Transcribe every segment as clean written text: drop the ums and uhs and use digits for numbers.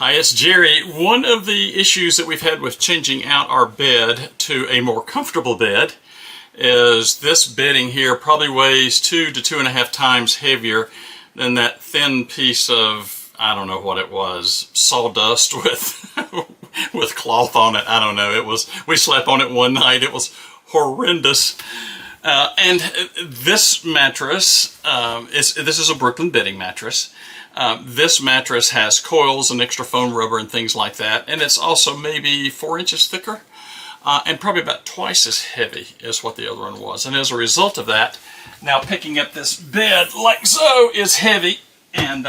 Hi, it's Jerry. One of the issues that we've had with changing out our bed to a more comfortable bed is this bedding here probably weighs 2 to 2.5 times heavier than that thin piece of, I don't know what it was, sawdust with with cloth on it. I don't know. We slept on it one night. It was horrendous. And this mattress, this is a Brooklyn bedding mattress. This mattress has coils and extra foam rubber and things like that, and it's also maybe 4 inches thicker and probably about twice as heavy as what the other one was. And as a result of that, now picking up this bed like so is heavy, and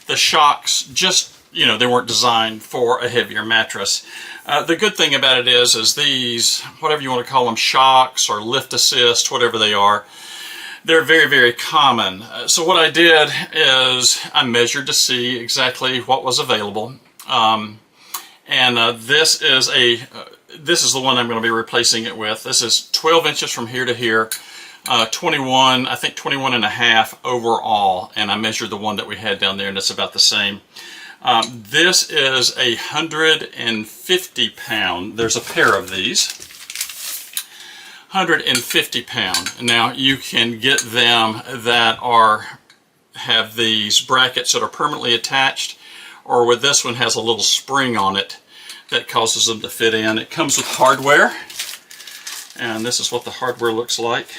the shocks just, they weren't designed for a heavier mattress. The good thing about it is these, whatever you want to call them, shocks or lift assist, whatever they are, they're very, very common. So what I did is I measured to see exactly what was available. This is the one I'm going to be replacing it with. This is 12 inches from here to here, 21, I think 21 and a half overall. And I measured the one that we had down there, and it's about the same. This is 150 pound. There's a pair of these. 150 pound. Now you can get them that have these brackets that are permanently attached, or with this one has a little spring on it that causes them to fit in. It comes with hardware, and this is what the hardware looks like.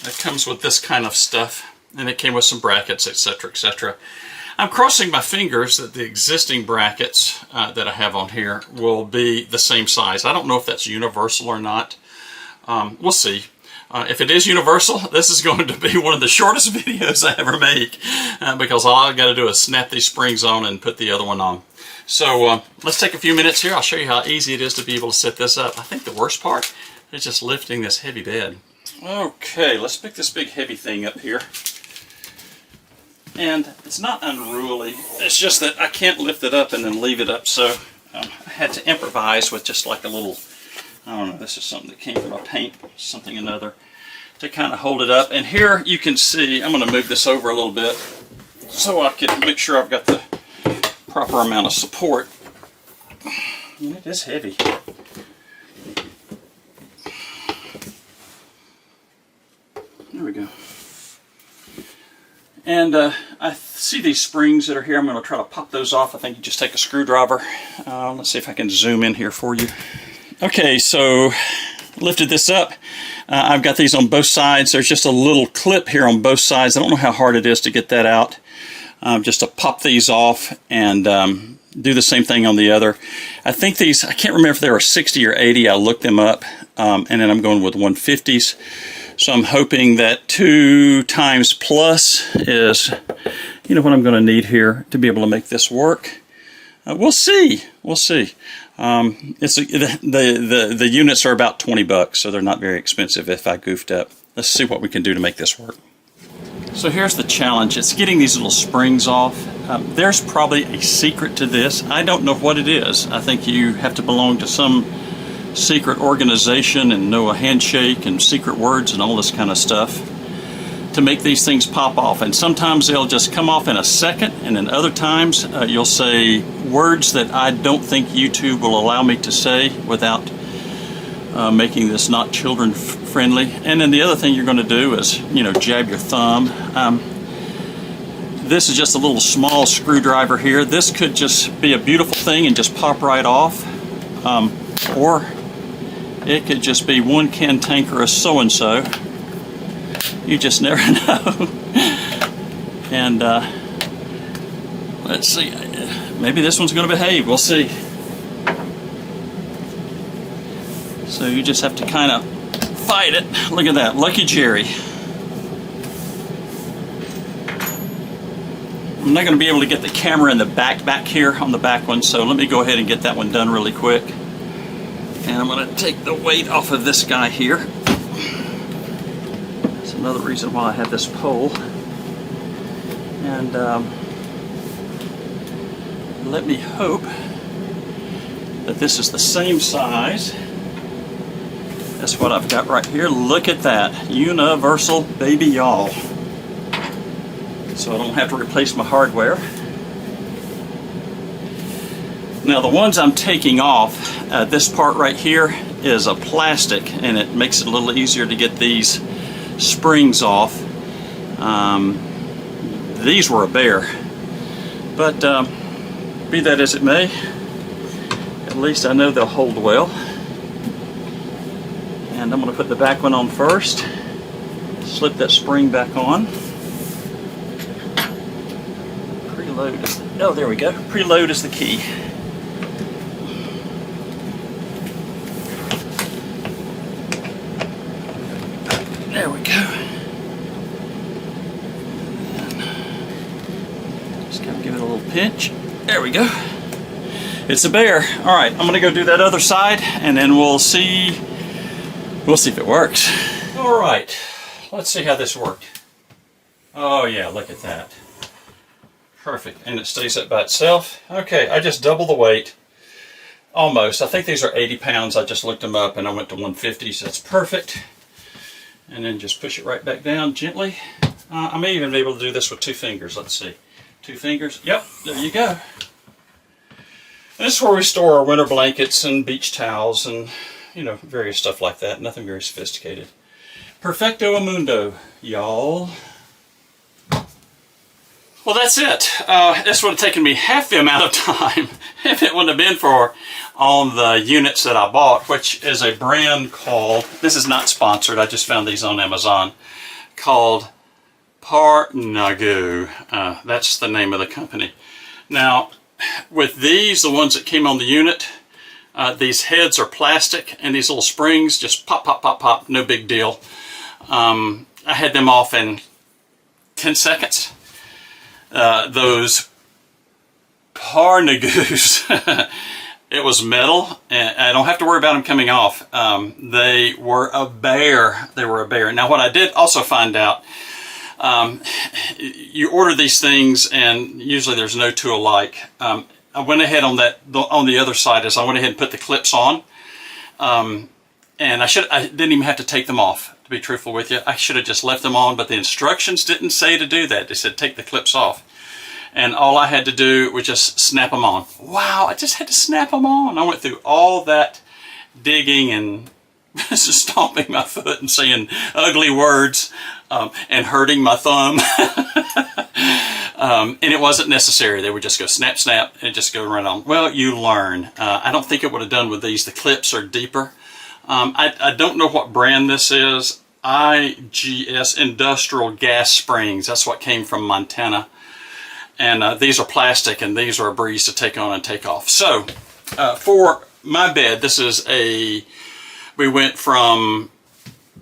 It comes with this kind of stuff, and it came with some brackets, etc., etc. I'm crossing my fingers that the existing brackets that I have on here will be the same size. I don't know if that's universal or not. We'll see. If it is universal, this is going to be one of the shortest videos I ever make because all I've got to do is snap these springs on and put the other one on. So let's take a few minutes here. I'll show you how easy it is to be able to set this up. I think the worst part is just lifting this heavy bed. Okay, let's pick this big heavy thing up here. And it's not unruly, it's just that I can't lift it up and then leave it up, so I had to improvise with just like a little, I don't know, this is something that came from a paint, something or another, to kind of hold it up. And here you can see, I'm going to move this over a little bit so I can make sure I've got the proper amount of support. And it is heavy. There we go. And I see these springs that are here. I'm going to try to pop those off. I think you just take a screwdriver. Let's see if I can zoom in here for you. Okay, so lifted this up. I've got these on both sides. There's just a little clip here on both sides. I don't know how hard it is to get that out. Just to pop these off and do the same thing on the other. I think these, I can't remember if they were 60 or 80. I looked them up, and then I'm going with 150s. So I'm hoping that 2 times plus is, what I'm going to need here to be able to make this work. We'll see. We'll see. The units are about $20, so they're not very expensive if I goofed up. Let's see what we can do to make this work. So here's the challenge. It's getting these little springs off. There's probably a secret to this. I don't know what it is. I think you have to belong to some secret organization and know a handshake and secret words and all this kind of stuff to make these things pop off. And sometimes they'll just come off in a second, and then other times you'll say words that I don't think YouTube will allow me to say without making this not children friendly. And then the other thing you're going to do is, jab your thumb. This is just a little small screwdriver here. This could just be a beautiful thing and just pop right off. Or it could just be one cantankerous so-and-so. You just never know. And let's see. Maybe this one's going to behave. We'll see. So you just have to kind of fight it. Look at that. Lucky Jerry. I'm not going to be able to get the camera in the back here on the back one, so let me go ahead and get that one done really quick. And I'm going to take the weight off of this guy here. That's another reason why I have this pole. And let me hope that this is the same size as what I've got right here. Look at that. Universal baby y'all. so I don't have to replace my hardware. Now the ones I'm taking off, this part right here is a plastic, and it makes it a little easier to get these springs off. These were a bear, but be that as it may, at least I know they'll hold well. And I'm going to put the back one on first, slip that spring back on. Preload is, oh there we go, preload is the key. There we go. Just gotta give it a little pinch. There we go. It's a bear. All right, I'm gonna go do that other side, and then we'll see if it works. All right, let's see how this worked. Oh yeah, look at that. Perfect, and it stays up by itself. Okay, I just double the weight. Almost. I think these are 80 pounds. I just looked them up and I went to 150, so that's perfect. And then just push it right back down gently. I may even be able to do this with 2 fingers. Let's see. 2 fingers. Yep, there you go. And this is where we store our winter blankets and beach towels and, you know, various stuff like that. Nothing very sophisticated. Perfecto amundo, y'all. Well, that's it. This would have taken me half the amount of time if it wouldn't have been for on the units that I bought, which is a brand called, this is not sponsored, I just found these on Amazon, called Parnago. That's the name of the company. Now, with these, the ones that came on the unit, these heads are plastic, and these little springs just pop, pop, pop, pop, no big deal. I had them off in 10 seconds. Those Parnagos, it was metal, and I don't have to worry about them coming off. They were a bear. They were a bear. Now, what I did also find out, you order these things, and usually there's no two alike. I went ahead on the other side, I went ahead and put the clips on, and I didn't even have to take them off. To be truthful with you, I should have just left them on, but the instructions didn't say to do that. They said take the clips off. And all I had to do was just snap them on. Wow, I just had to snap them on. I went through all that digging and just stomping my foot and saying ugly words and hurting my thumb. And it wasn't necessary. They would just go snap, snap, and just go right on. Well, you learn. I don't think it would have done with these. The clips are deeper. I don't know what brand this is. IGS Industrial Gas Springs. That's what came from Montana. And these are plastic, and these are a breeze to take on and take off. So, for my bed, we went from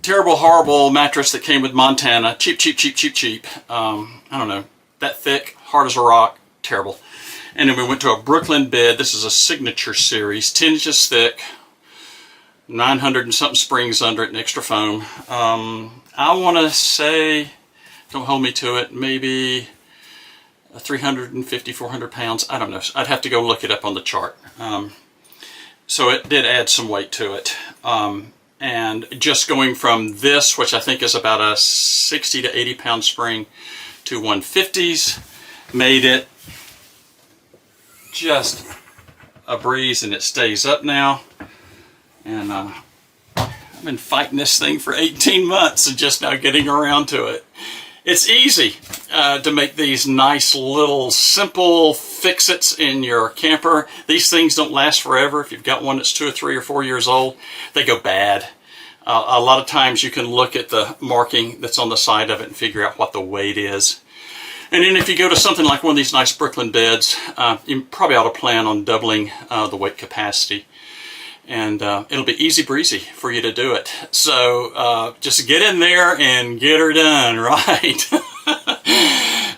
terrible, horrible mattress that came with Montana, cheap, cheap, cheap, cheap, cheap. I don't know, that thick, hard as a rock, terrible. And then we went to a Brooklyn bed. This is a Signature Series, 10 inches thick, 900 and something springs under it and extra foam. I want to say, don't hold me to it, maybe 350, 400 pounds. I don't know. I'd have to go look it up on the chart. So it did add some weight to it. And just going from this, which I think is about a 60 to 80 pound spring, to 150s, made it just a breeze, and it stays up now. And I've been fighting this thing for 18 months and just now getting around to it. It's easy to make these nice little simple fix-its in your camper. These things don't last forever. If you've got one that's 2 or 3 or 4 years old, they go bad. A lot of times you can look at the marking that's on the side of it and figure out what the weight is. And then if you go to something like one of these nice Brooklyn beds, you probably ought to plan on doubling the weight capacity. And it'll be easy breezy for you to do it. So just get in there and get her done, right?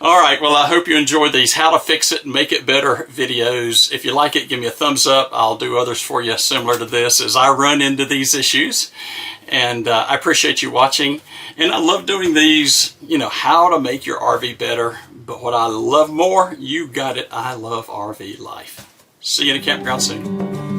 All right, well, I hope you enjoyed these how to fix it and make it better videos. If you like it, give me a thumbs up. I'll do others for you similar to this as I run into these issues. And I appreciate you watching. And I love doing these, you know, how to make your RV better. But what I love more, you got it, I love RV life. See you in a campground soon.